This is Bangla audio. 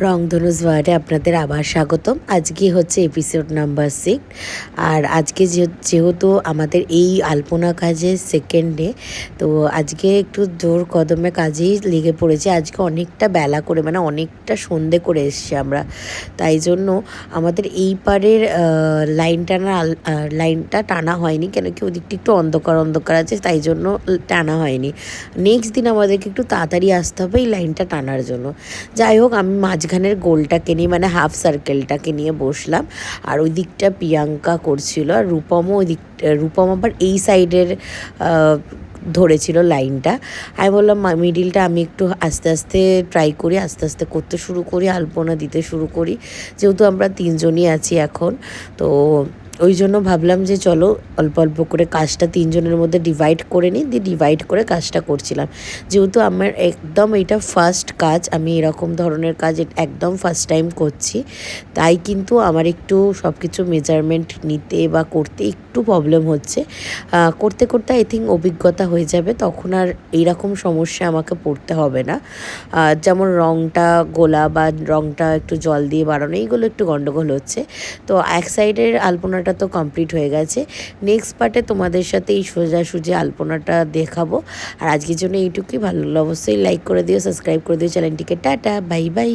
রংধনুস ওয়ার্ডে আপনাদের আবার স্বাগতম। আজকে হচ্ছে এপিসোড নাম্বার 6। আর আজকে যেহেতু আমাদের এই আলপনা কাজের সেকেন্ড ডে, তো আজকে একটু জোর কদমে কাজেই লেগে পড়েছে। আজকে অনেকটা বেলা করে, মানে অনেকটা সন্ধে করে এসছি আমরা, তাই জন্য আমাদের এই পারের লাইনটা টানা হয়নি, কেন কি ওদিকটা একটু অন্ধকার অন্ধকার আছে, তাই জন্য টানা হয়নি। নেক্সট দিন আমাদেরকে একটু তাড়াতাড়ি আসতে হবে এই লাইনটা টানার জন্য। যাই হোক, আমি মাঝখানের গোলটাকে নিয়ে, মানে হাফ সার্কেলটাকে নিয়ে বসলাম, আর ওই দিকটা প্রিয়াঙ্কা করছিল, আর রূপম আবার এই সাইডের ধরেছিল লাইনটা। আমি বললাম মিডিলটা আমি একটু আস্তে আস্তে ট্রাই করি, আস্তে আস্তে করতে শুরু করি, আলপনা দিতে শুরু করি, যেহেতু আমরা তিনজনই আছি এখন। তো ওই জন্য ভাবলাম যে চলো অল্প অল্প করে কাজটা তিনজনের মধ্যে ডিভাইড করে নিই, দিয়ে ডিভাইড করে কাজটা করছিলাম। যেহেতু আমার একদম এটা ফার্স্ট কাজ, আমি এরকম ধরনের কাজ একদম ফার্স্ট টাইম করছি, তাই কিন্তু আমার একটু সব কিছু মেজারমেন্ট নিতে বা করতে একটু প্রবলেম হচ্ছে। করতে করতে আই থিঙ্ক অভিজ্ঞতা হয়ে যাবে, তখন আর এইরকম সমস্যা আমাকে পড়তে হবে না। যেমন রঙটা গোলা বা রঙটা একটু জল দিয়ে বাড়ানো, এইগুলো একটু গন্ডগোল হচ্ছে। তো এক সাইডের আলপনাটা তো কমপ্লিট হয়ে গেছে। নেক্সট পার্টে তোমাদের সাথে এই সোজাসুজি আলপনাটা দেখাবো। আর আজকের জন্য এইটুকুই। ভালো লাগলে অবশ্যই লাইক করে দিও, সাবস্ক্রাইব করে দিও চ্যানেলটিকে। Tata, bye bye.